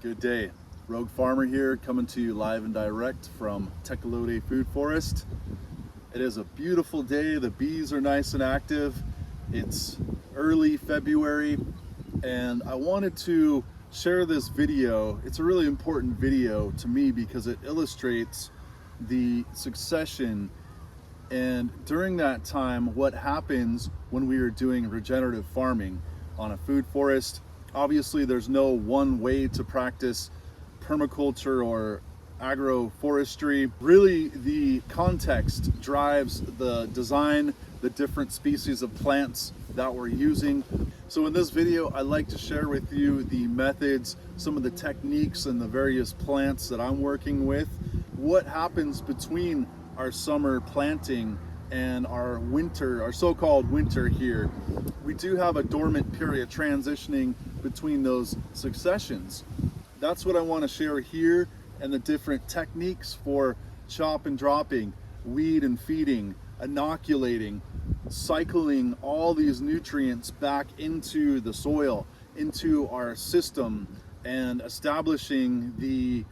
Good day. Rogue Farmer here, coming to you live and direct from Tecolote Food Forest. It is a beautiful day. The bees are nice and active. It's early February, and I wanted to share this video. It's a really important video to me because it illustrates the succession and during that time what happens when we are doing regenerative farming on a food forest. Obviously, there's no one way to practice permaculture or agroforestry. Really, the context drives the design, the different species of plants that we're using. So in this video, I'd like to share with you the methods, some of the techniques and the various plants that I'm working with, what happens between our summer planting and our winter, our so-called winter here. We do have a dormant period transitioning between those successions. That's what I want to share here, and the different techniques for chop and dropping, weed and feeding, inoculating, cycling all these nutrients back into the soil, into our system, and establishing the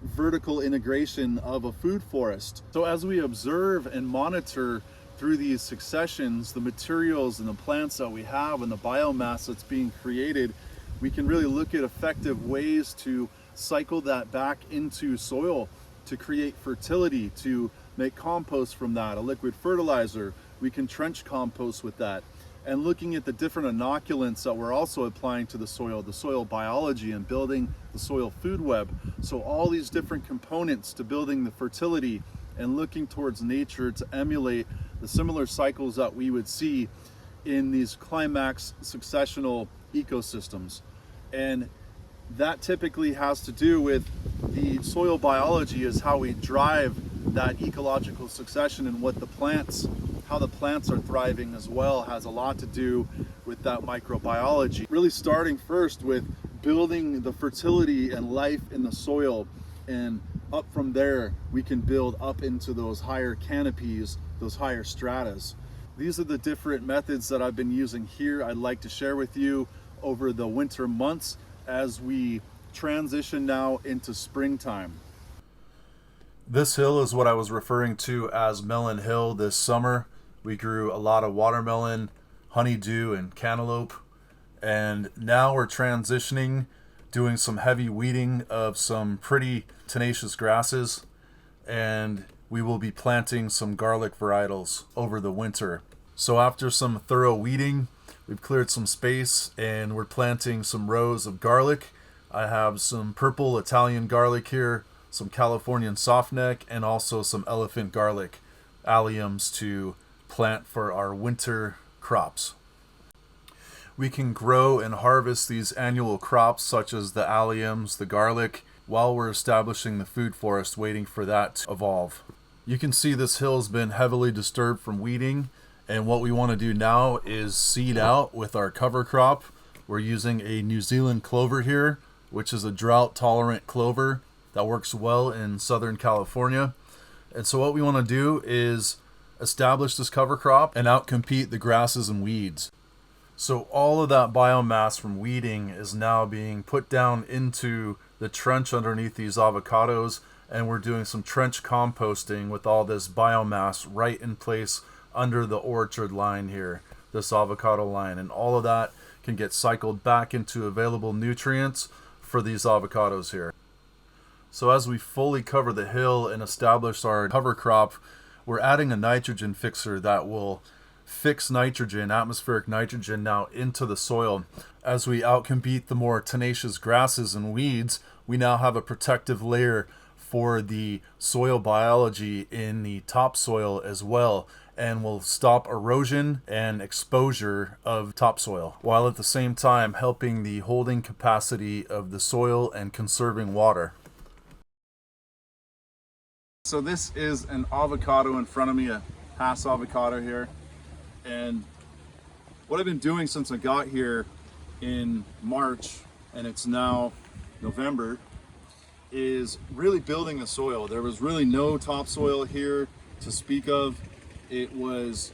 vertical integration of a food forest. So as we observe and monitor through these successions, the materials and the plants that we have and the biomass that's being created, we can really look at effective ways to cycle that back into soil to create fertility, to make compost from that, a liquid fertilizer. We can trench compost with that. And looking at the different inoculants that we're also applying to the soil biology and building the soil food web. So all these different components to building the fertility and looking towards nature to emulate the similar cycles that we would see in these climax successional ecosystems. And that typically has to do with the soil biology, is how we drive that ecological succession, and what the plants, how the plants are thriving as well, has a lot to do with that microbiology. Really starting first with building the fertility and life in the soil, and up from there we can build up into those higher canopies, those higher stratas. These are the different methods that I've been using here. I'd like to share with you over the winter months as we transition now into springtime. This hill is what I was referring to as Melon Hill this summer. We grew a lot of watermelon, honeydew, and cantaloupe. And now we're transitioning, doing some heavy weeding of some pretty tenacious grasses. And we will be planting some garlic varietals over the winter. So after some thorough weeding, we've cleared some space and we're planting some rows of garlic. I have some purple Italian garlic here, some Californian softneck, and also some elephant garlic alliums to plant for our winter crops. We can grow and harvest these annual crops such as the alliums, the garlic, while we're establishing the food forest, waiting for that to evolve. You can see this hill has been heavily disturbed from weeding, and what we want to do now is seed out with our cover crop. We're using a New Zealand clover here, which is a drought-tolerant clover that works well in Southern California. And so what we want to do is establish this cover crop and outcompete the grasses and weeds. So all of that biomass from weeding is now being put down into the trench underneath these avocados, and we're doing some trench composting with all this biomass right in place under the orchard line here, this avocado line, and all of that can get cycled back into available nutrients for these avocados here. So as we fully cover the hill and establish our cover crop, we're adding a nitrogen fixer that will fix nitrogen, atmospheric nitrogen, now into the soil. As we outcompete the more tenacious grasses and weeds, we now have a protective layer for the soil biology in the topsoil as well, and will stop erosion and exposure of topsoil, while at the same time helping the holding capacity of the soil and conserving water. So this is an avocado in front of me, a Hass avocado here. And what I've been doing since I got here in March, and it's now November, is really building the soil. There was really no topsoil here to speak of. It was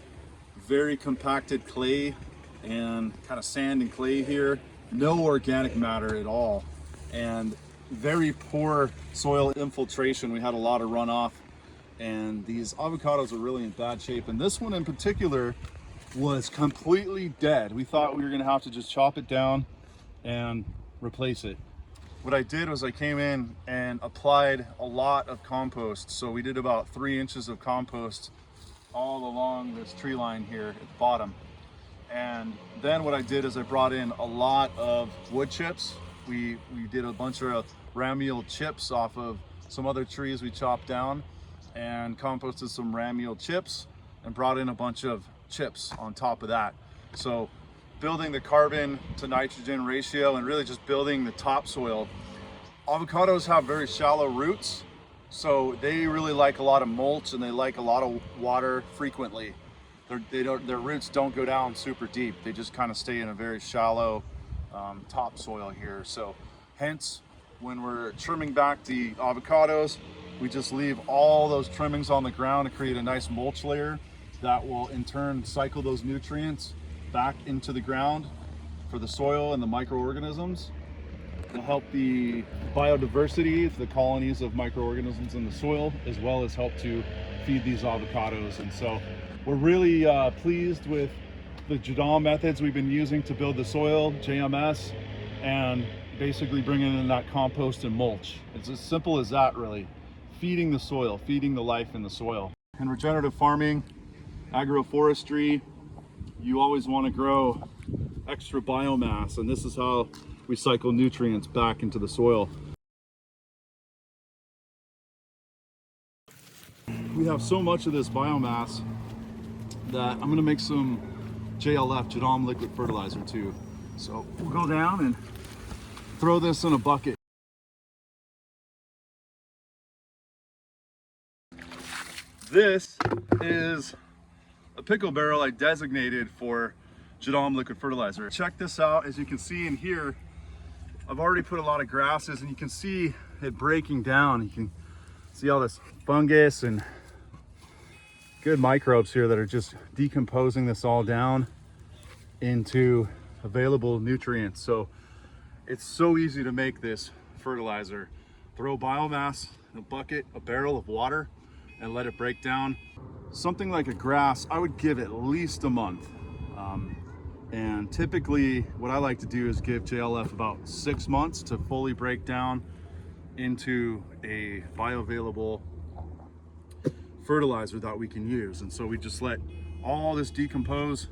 very compacted clay and kind of sand and clay here, no organic matter at all. And very poor soil infiltration. We had a lot of runoff, and these avocados are really in bad shape. And this one in particular was completely dead. We thought we were gonna have to just chop it down and replace it. What I did was I came in and applied a lot of compost. So we did about 3 inches of compost all along this tree line here at the bottom. And then what I did is I brought in a lot of wood chips. We did a bunch of ramial chips off of some other trees we chopped down, and composted some ramial chips and brought in a bunch of chips on top of that. So building the carbon to nitrogen ratio and really just building the topsoil. Avocados have very shallow roots, so they really like a lot of mulch and they like a lot of water frequently. Their roots don't go down super deep. They just kind of stay in a very shallow topsoil here. So hence, when we're trimming back the avocados, we just leave all those trimmings on the ground to create a nice mulch layer that will in turn cycle those nutrients back into the ground for the soil and the microorganisms. It'll help the biodiversity, the colonies of microorganisms in the soil, as well as help to feed these avocados. And so we're really pleased with the JADAM methods we've been using to build the soil, JMS, and basically bringing in that compost and mulch. It's as simple as that, really. Feeding the soil, feeding the life in the soil. In regenerative farming, agroforestry, you always want to grow extra biomass, and this is how we cycle nutrients back into the soil. We have so much of this biomass that I'm going to make some JLF, JADAM liquid fertilizer too. So we'll go down and throw this in a bucket. This is a pickle barrel I designated for JADAM liquid fertilizer. Check this out. As you can see in here, I've already put a lot of grasses, and you can see it breaking down. You can see all this fungus and good microbes here that are just decomposing this all down into available nutrients. So it's so easy to make this fertilizer. Throw biomass in a bucket, a barrel of water, and let it break down. Something like a grass, I would give at least a month. And typically what I like to do is give JLF about 6 months to fully break down into a bioavailable fertilizer that we can use. And so we just let all this decompose.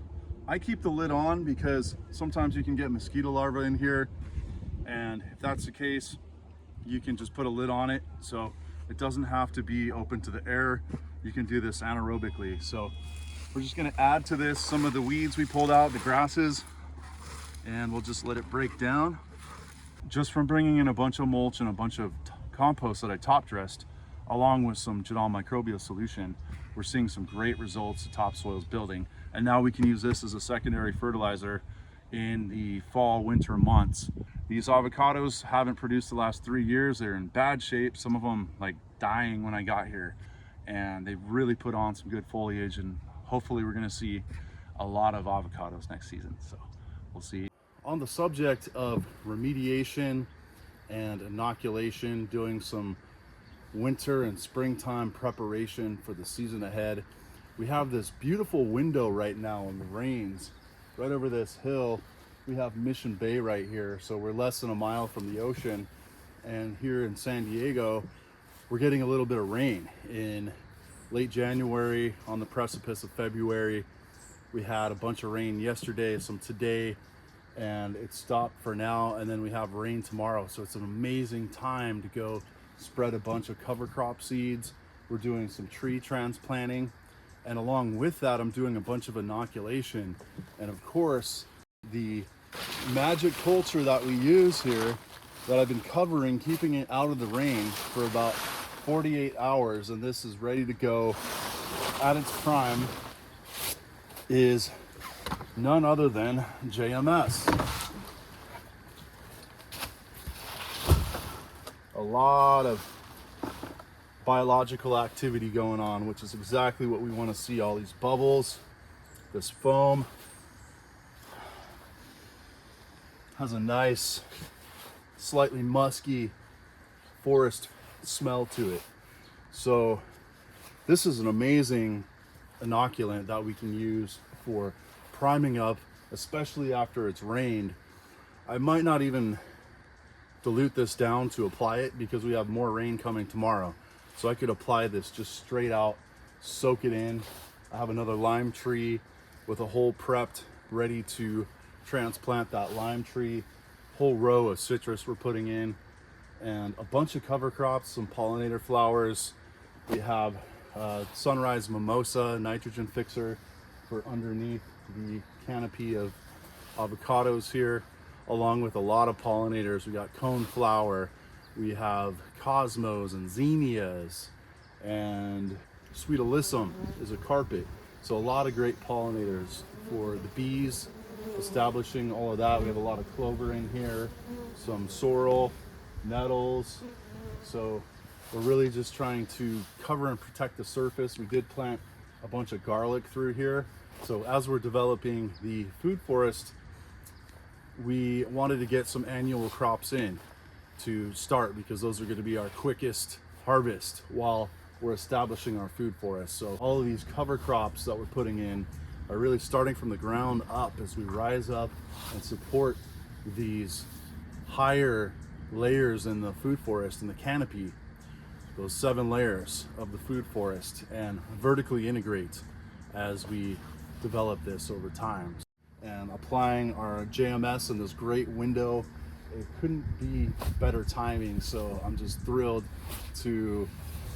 I keep the lid on because sometimes you can get mosquito larvae in here, and if that's the case, you can just put a lid on it, so it doesn't have to be open to the air. You can do this anaerobically. So we're just going to add to this some of the weeds we pulled out, the grasses, and we'll just let it break down. Just from bringing in a bunch of mulch and a bunch of compost that I top dressed, along with some JADAM microbial solution, we're seeing some great results. The topsoil's building, and now we can use this as a secondary fertilizer in the fall, winter months. These avocados haven't produced the last 3 years. They're in bad shape. Some of them like dying when I got here, and they've really put on some good foliage, and hopefully we're going to see a lot of avocados next season. So we'll see. On the subject of remediation and inoculation, doing some winter and springtime preparation for the season ahead, we have this beautiful window right now in the rains. Right over this hill, we have Mission Bay right here. So we're less than a mile from the ocean. And here in San Diego, we're getting a little bit of rain. In late January, on the precipice of February, we had a bunch of rain yesterday, some today, and it stopped for now. And then we have rain tomorrow. So it's an amazing time to go spread a bunch of cover crop seeds. We're doing some tree transplanting, and along with that I'm doing a bunch of inoculation. And of course, the magic culture that we use here, that I've been covering, keeping it out of the rain for about 48 hours, and this is ready to go at its prime, is none other than JMS. A lot of biological activity going on, which is exactly what we want to see. All these bubbles, this foam has a nice, slightly musky forest smell to it. So this is an amazing inoculant that we can use for priming up, especially after it's rained. I might not even dilute this down to apply it because we have more rain coming tomorrow. So I could apply this just straight out, soak it in. I have another lime tree with a hole prepped, ready to transplant that lime tree. Whole row of citrus we're putting in, and a bunch of cover crops, some pollinator flowers. We have sunrise mimosa nitrogen fixer for underneath the canopy of avocados here, along with a lot of pollinators. We got coneflower, we have cosmos and zinnias, and sweet alyssum is a carpet. So a lot of great pollinators for the bees, establishing all of that. We have a lot of clover in here, some sorrel, nettles. So we're really just trying to cover and protect the surface. We did plant a bunch of garlic through here. So as we're developing the food forest, we wanted to get some annual crops in to start, because those are going to be our quickest harvest while we're establishing our food forest. So all of these cover crops that we're putting in are really starting from the ground up as we rise up and support these higher layers in the food forest, in the canopy, those 7 layers of the food forest, and vertically integrate as we develop this over time. And applying our JMS in this great window, it couldn't be better timing. So I'm just thrilled to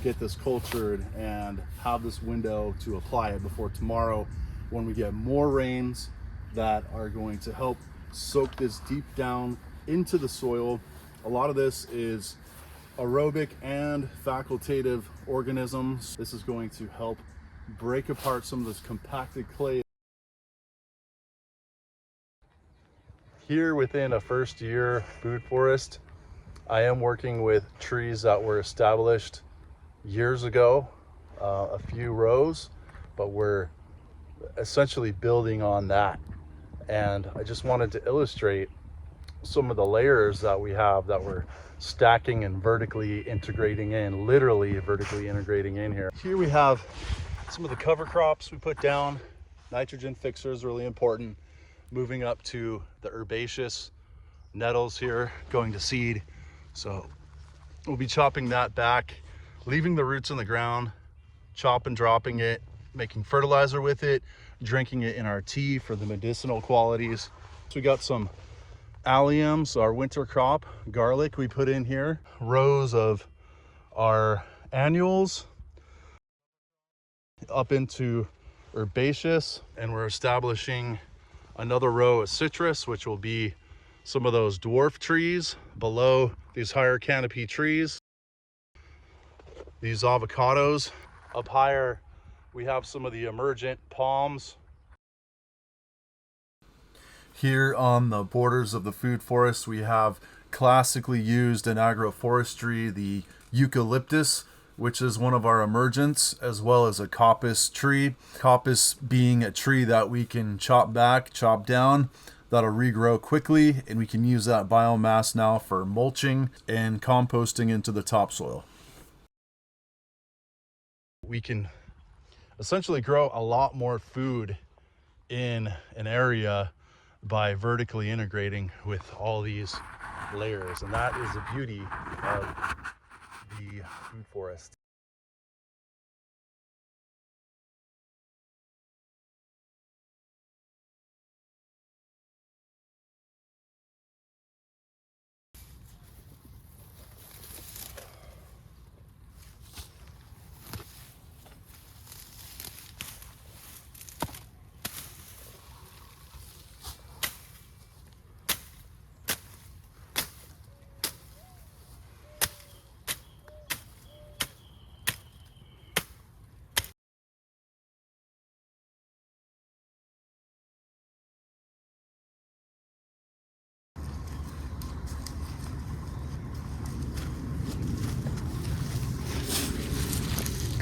get this cultured and have this window to apply it before tomorrow, when we get more rains that are going to help soak this deep down into the soil. A lot of this is aerobic and facultative organisms. This is going to help break apart some of this compacted clay. Here within a first year food forest, I am working with trees that were established years ago, a few rows, but we're essentially building on that. And I just wanted to illustrate some of the layers that we have that we're stacking and vertically integrating in, literally vertically integrating in here. Here we have some of the cover crops we put down. Nitrogen fixer is really important. Moving up to the herbaceous nettles here, going to seed. So we'll be chopping that back, leaving the roots in the ground, chop and dropping it, making fertilizer with it, drinking it in our tea for the medicinal qualities. So we got some alliums, our winter crop, garlic we put in here, rows of our annuals up into herbaceous, and we're establishing another row of citrus, which will be some of those dwarf trees below these higher canopy trees. These avocados. Up higher, we have some of the emergent palms. Here on the borders of the food forest, we have classically used in agroforestry the eucalyptus, which is one of our emergents, as well as a coppice tree. Coppice being a tree that we can chop back, chop down, that'll regrow quickly, and we can use that biomass now for mulching and composting into the topsoil. We can essentially grow a lot more food in an area by vertically integrating with all these layers, and that is the beauty of the food forest.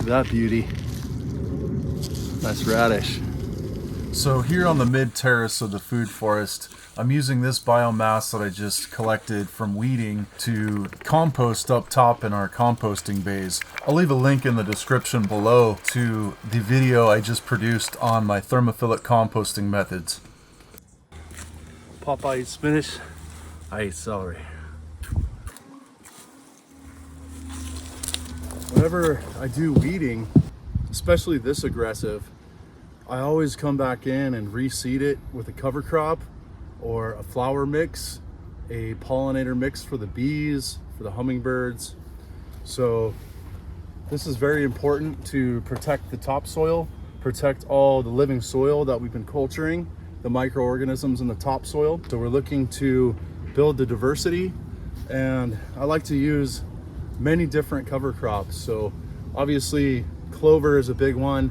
Look at that beauty. Nice radish. So here on the mid terrace of the food forest, I'm using this biomass that I just collected from weeding to compost up top in our composting bays. I'll leave a link in the description below to the video I just produced on my thermophilic composting methods. Popeye eats spinach, I eat celery. Whenever I do weeding, especially this aggressive, I always come back in and reseed it with a cover crop or a flower mix, a pollinator mix for the bees, for the hummingbirds. So this is very important to protect the topsoil, protect all the living soil that we've been culturing, the microorganisms in the topsoil. So we're looking to build the diversity, and I like to use many different cover crops. So obviously clover is a big one,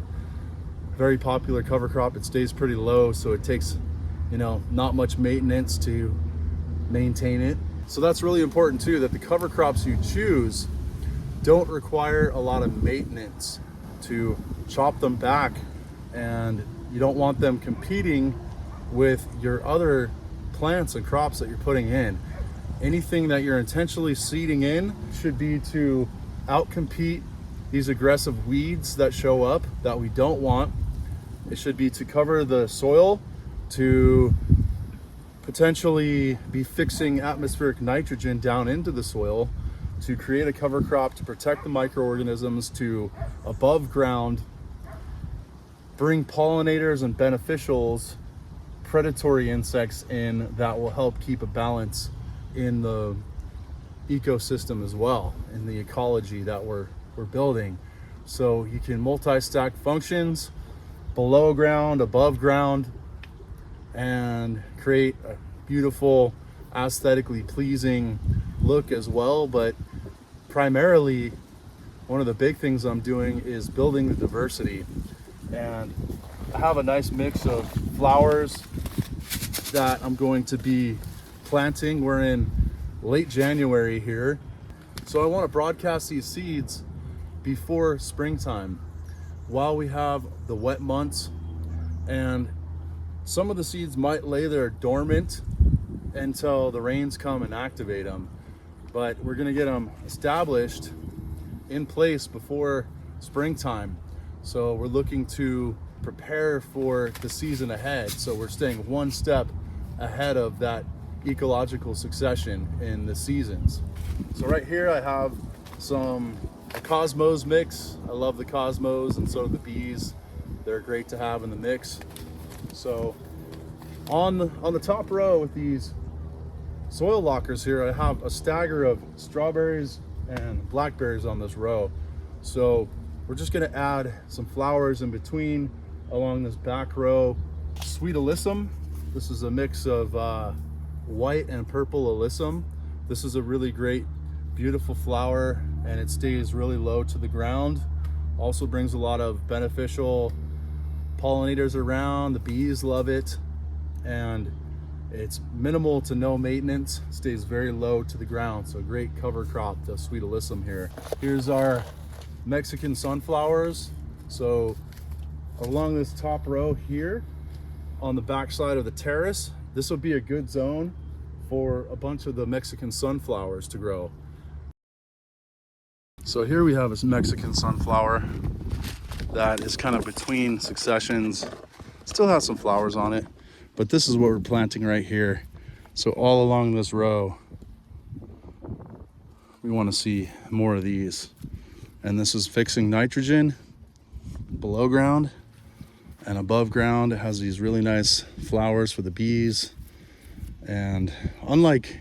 very popular cover crop. It stays pretty low, so it takes, not much maintenance to maintain it. So that's really important too, that the cover crops you choose don't require a lot of maintenance to chop them back, and you don't want them competing with your other plants and crops that you're putting in. Anything that you're intentionally seeding in should be to outcompete these aggressive weeds that show up that we don't want. It should be to cover the soil, to potentially be fixing atmospheric nitrogen down into the soil, to create a cover crop to protect the microorganisms, to above ground bring pollinators and beneficials, predatory insects in that will help keep a balance in the ecosystem as well, in the ecology that we're building. So you can multi-stack functions below ground, above ground, and create a beautiful, aesthetically pleasing look as well. But primarily, one of the big things I'm doing is building the diversity. And I have a nice mix of flowers that I'm going to be planting. We're in late January here, so I want to broadcast these seeds before springtime while we have the wet months, and some of the seeds might lay there dormant until the rains come and activate them, but we're going to get them established in place before springtime. So we're looking to prepare for the season ahead, so we're staying one step ahead of that ecological succession in the seasons. So right here I have some Cosmos mix. I love the Cosmos, and so do the bees. They're great to have in the mix. So on the top row with these soil lockers here, I have a stagger of strawberries and blackberries on this row. So we're just going to add some flowers in between along this back row. Sweet alyssum. This is a mix of white and purple alyssum. This is a really great, beautiful flower, and it stays really low to the ground. Also brings a lot of beneficial pollinators around. The bees love it, and it's minimal to no maintenance. Stays very low to the ground, so great cover crop, the sweet alyssum here. Here's our Mexican sunflowers. So along this top row here on the back side of the terrace, this would be a good zone for a bunch of the Mexican sunflowers to grow. So here we have this Mexican sunflower that is kind of between successions. Still has some flowers on it, but this is what we're planting right here. So all along this row, we want to see more of these. And this is fixing nitrogen below ground, and above ground it has these really nice flowers for the bees. And unlike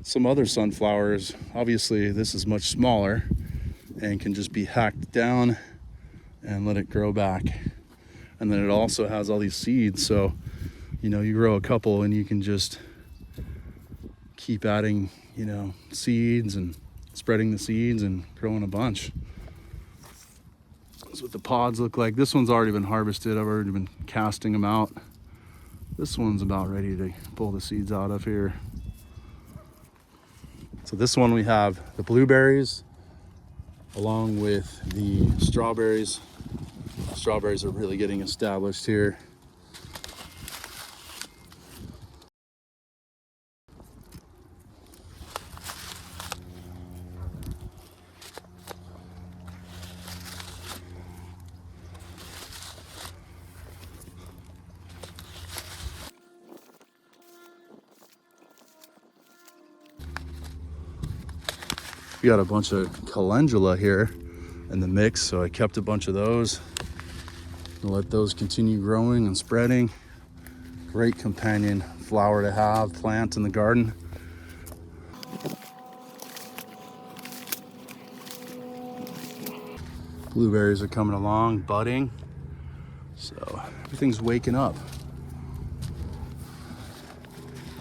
some other sunflowers, obviously this is much smaller and can just be hacked down and let it grow back. And then it also has all these seeds, so you grow a couple and you can just keep adding seeds and spreading the seeds and growing a bunch. That's what the pods look like. This one's already been harvested. I've already been casting them out. This one's about ready to pull the seeds out of here. So this one we have the blueberries along with the strawberries. Strawberries are really getting established here. We got a bunch of calendula here in the mix, so I kept a bunch of those and let those continue growing and spreading. Great companion flower to have, plant in the garden. Blueberries are coming along, budding, so everything's waking up.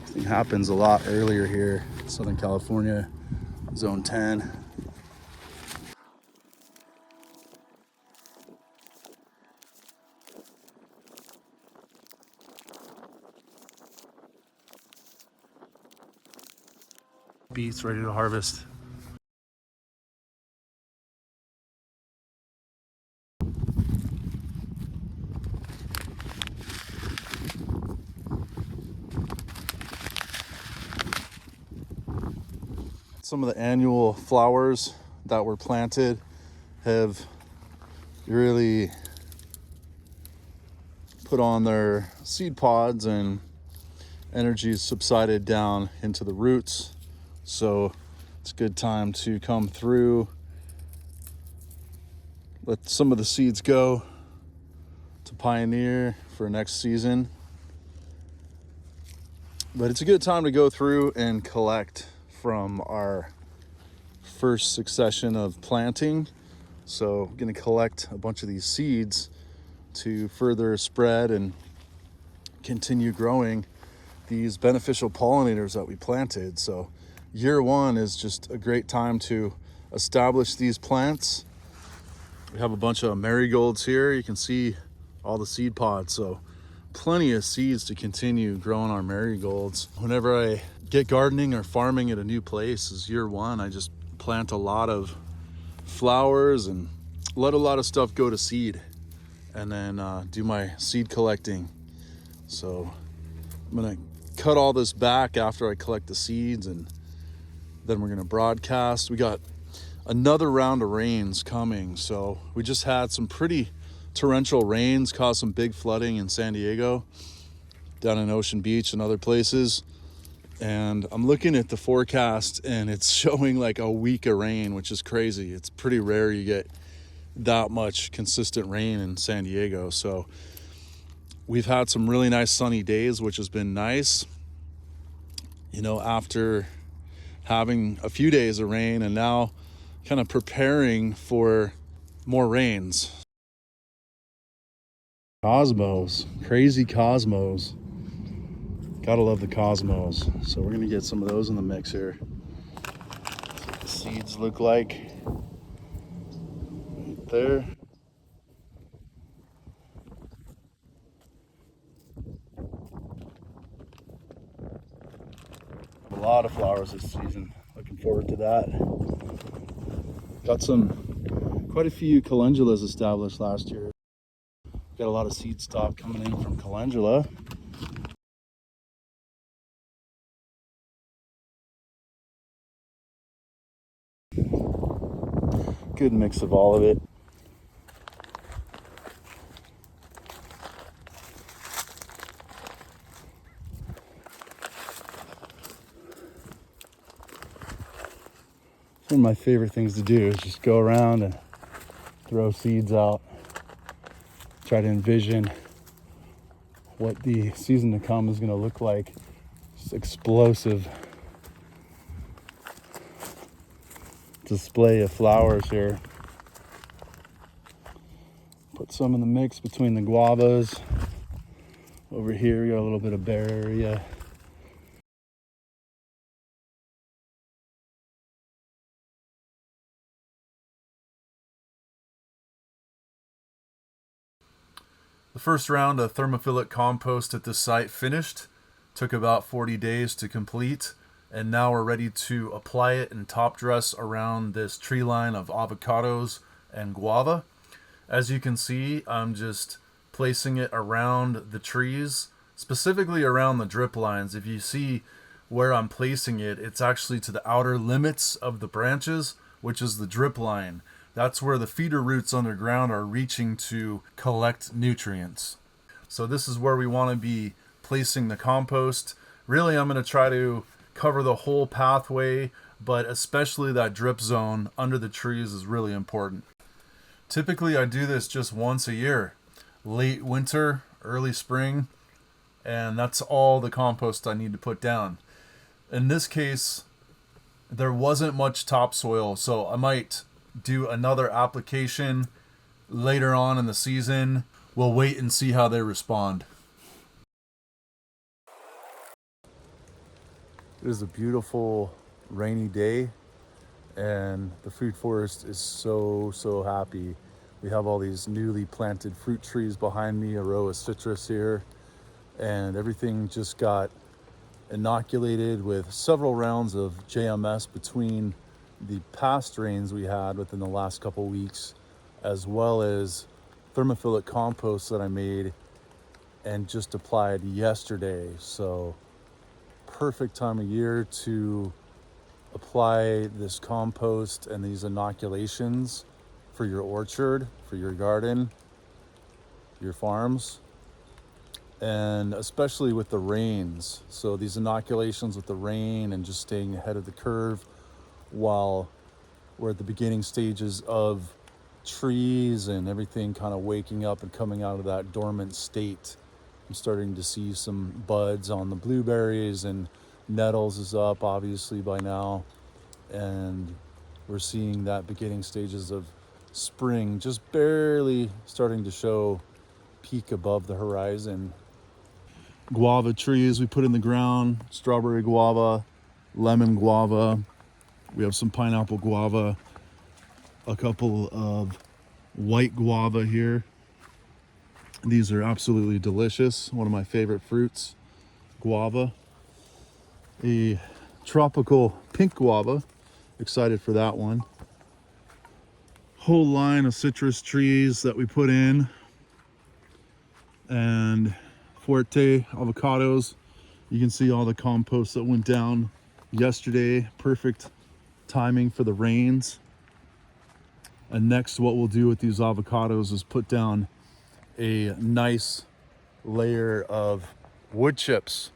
Everything happens a lot earlier here in Southern California, Zone 10. Beets ready to harvest. Some of the annual flowers that were planted have really put on their seed pods, and energy has subsided down into the roots. So it's a good time to come through, let some of the seeds go to pioneer for next season. But it's a good time to go through and collect from our first succession of planting. So I'm gonna collect a bunch of these seeds to further spread and continue growing these beneficial pollinators that we planted. So year one is just a great time to establish these plants. We have a bunch of marigolds here. You can see all the seed pods, so plenty of seeds to continue growing our marigolds. Whenever I get gardening or farming at a new place, is year one, I just plant a lot of flowers and let a lot of stuff go to seed, and then do my seed collecting. So I'm gonna cut all this back after I collect the seeds, and then we're gonna broadcast. We got another round of rains coming. So we just had some pretty torrential rains, caused some big flooding in San Diego, down in Ocean Beach and other places. And I'm looking at the forecast and it's showing like a week of rain, which is crazy. It's pretty rare you get that much consistent rain in San Diego. So we've had some really nice sunny days, which has been nice, you know, after having a few days of rain, and now kind of preparing for more rains. Cosmos, crazy cosmos. Gotta love the cosmos. So we're gonna get some of those in the mix here. That's what the seeds look like right there. A lot of flowers this season. Looking forward to that. Got quite a few calendulas established last year. Got a lot of seed stock coming in from calendula. Good mix of all of it. One of my favorite things to do is just go around and throw seeds out. Try to envision what the season to come is going to look like. Just explosive display of flowers here. Put some in the mix between the guavas. Over here we got a little bit of bare area. The first round of thermophilic compost at this site finished. Took about 40 days to complete, and now we're ready to apply it and top dress around this tree line of avocados and guava. As you can see, I'm just placing it around the trees, specifically around the drip lines. If you see where I'm placing it, it's actually to the outer limits of the branches, which is the drip line. That's where the feeder roots underground are reaching to collect nutrients. So this is where we want to be placing the compost. Really, I'm going to try to cover the whole pathway but especially that drip zone under the trees is really important. Typically I do this just once a year, late winter, early spring, and that's all the compost I need to put down. In this case, there wasn't much topsoil, so I might do another application later on in the season. We'll wait and see how they respond. It is a beautiful rainy day, and the food forest is so happy. We have all these newly planted fruit trees behind me, a row of citrus here, and everything just got inoculated with several rounds of JMS between the past rains we had within the last couple weeks, as well as thermophilic compost that I made and just applied yesterday. So perfect time of year to apply this compost and these inoculations for your orchard, for your garden, your farms, and especially with the rains. So these inoculations with the rain and just staying ahead of the curve while we're at the beginning stages of trees and everything kind of waking up and coming out of that dormant state. I'm starting to see some buds on the blueberries, and nettles is up obviously by now, and we're seeing that beginning stages of spring just barely starting to show, peak above the horizon. Guava trees we put in the ground, strawberry guava, lemon guava, we have some pineapple guava, a couple of white guava here. These are absolutely delicious, one of my favorite fruits, guava. A tropical pink guava, excited for that one. Whole line of citrus trees that we put in, and Fuerte avocados. You can see all the compost that went down yesterday. Perfect timing for the rains. And next, what we'll do with these avocados is put down a nice layer of wood chips.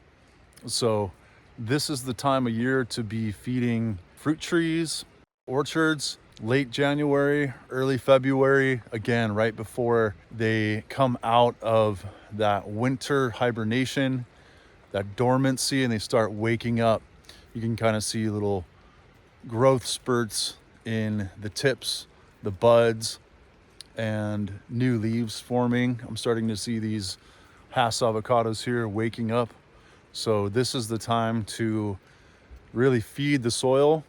So this is the time of year to be feeding fruit trees, orchards, late January, early February, again, right before they come out of that winter hibernation, that dormancy, and they start waking up. You can kind of see little growth spurts in the tips, the buds, and new leaves forming. I'm starting to see these Hass avocados here waking up. So this is the time to really feed the soil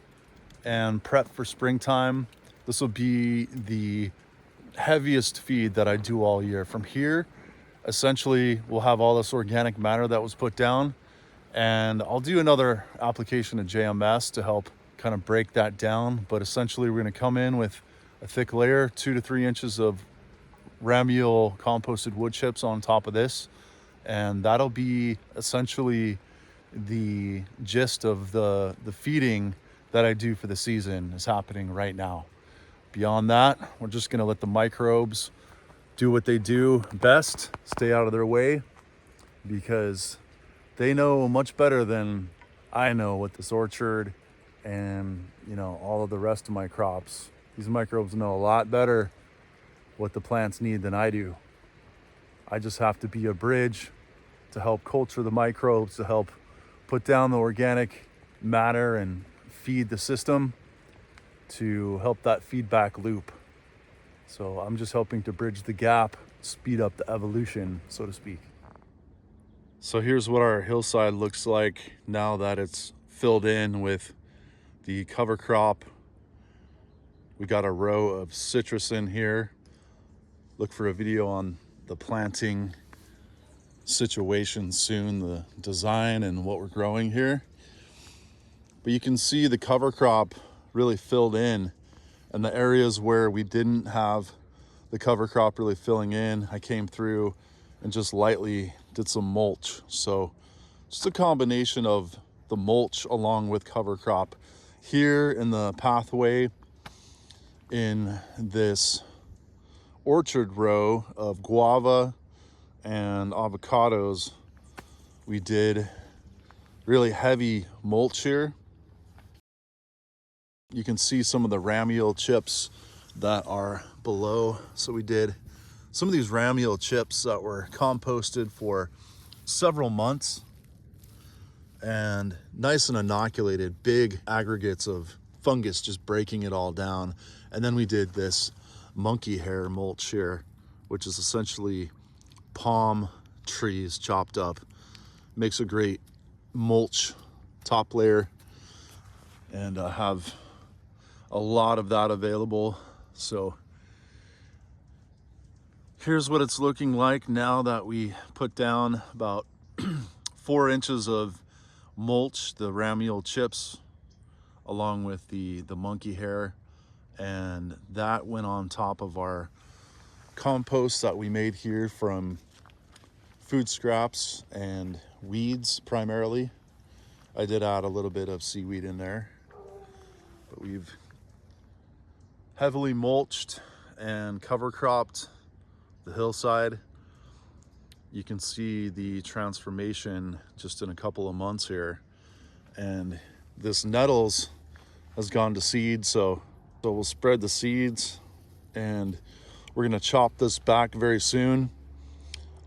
and prep for springtime. This will be the heaviest feed that I do all year. From here, essentially, we'll have all this organic matter that was put down, and I'll do another application of JMS to help kind of break that down. But essentially, we're going to come in with a thick layer, 2 to 3 inches of ramial composted wood chips on top of this, and that'll be essentially the gist of the feeding that I do for the season is happening right now. Beyond that, we're just going to let the microbes do what they do best, stay out of their way, because they know much better than I know what this orchard and, all of the rest of my crops. These microbes know a lot better what the plants need than I do. I just have to be a bridge to help culture the microbes, to help put down the organic matter and feed the system, to help that feedback loop. So I'm just helping to bridge the gap, speed up the evolution, so to speak. So here's what our hillside looks like now that it's filled in with the cover crop. We got a row of citrus in here. Look for a video on the planting situation soon, the design and what we're growing here. But you can see the cover crop really filled in, and the areas where we didn't have the cover crop really filling in, I came through and just lightly did some mulch. So just a combination of the mulch along with cover crop. Here in the pathway in this orchard row of guava and avocados, we did really heavy mulch here. you can see some of the ramial chips that are below. So we did some of these ramial chips that were composted for several months and nice and inoculated, big aggregates of fungus just breaking it all down. And then we did this monkey hair mulch here, which is essentially palm trees chopped up. Makes a great mulch top layer, and have a lot of that available. So here's what it's looking like now that we put down about 4 inches of mulch, the ramial chips, along with the monkey hair, and that went on top of our compost that we made here from food scraps and weeds primarily. I did add a little bit of seaweed in there, but we've heavily mulched and cover cropped the hillside. You can see the transformation just in a couple of months here. And this nettles has gone to seed, so we'll spread the seeds, and we're gonna chop this back very soon.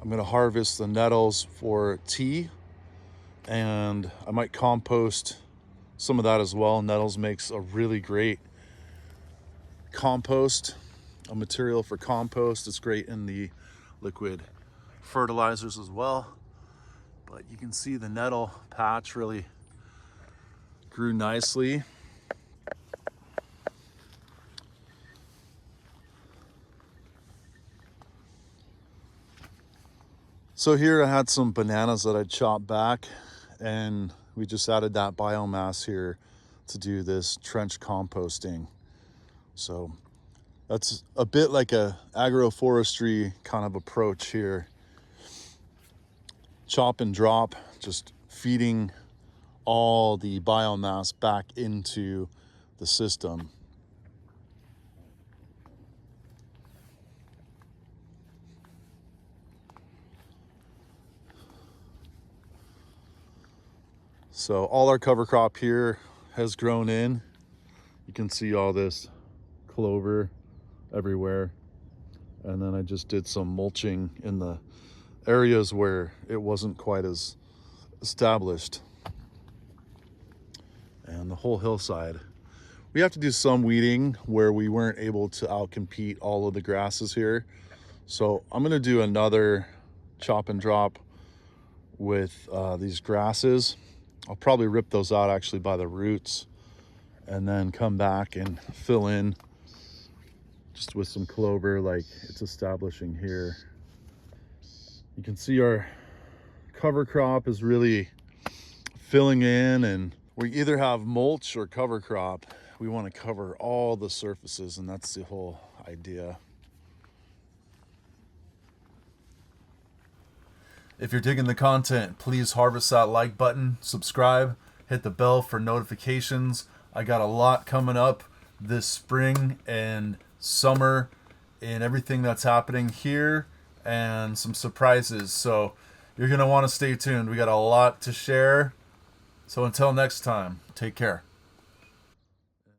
I'm gonna harvest the nettles for tea, and I might compost some of that as well. Nettles makes a really great compost, a material for compost. It's great in the liquid fertilizers as well. But you can see the nettle patch really grew nicely. So here I had some bananas that I chopped back, and we just added that biomass here to do this trench composting. So that's a bit like a agroforestry kind of approach here. Chop and drop, just feeding all the biomass back into the system. So all our cover crop here has grown in. You can see all this clover everywhere. And then I just did some mulching in the areas where it wasn't quite as established. And the whole hillside. We have to do some weeding where we weren't able to outcompete all of the grasses here. So I'm gonna do another chop and drop with these grasses. I'll probably rip those out actually by the roots, and then come back and fill in just with some clover like it's establishing here. You can see our cover crop is really filling in, and we either have mulch or cover crop. We want to cover all the surfaces, and that's the whole idea. If you're digging the content, please harvest that like button, subscribe, hit the bell for notifications. I got a lot coming up this spring and summer and everything that's happening here, and some surprises. So you're going to want to stay tuned. We got a lot to share. So until next time, take care.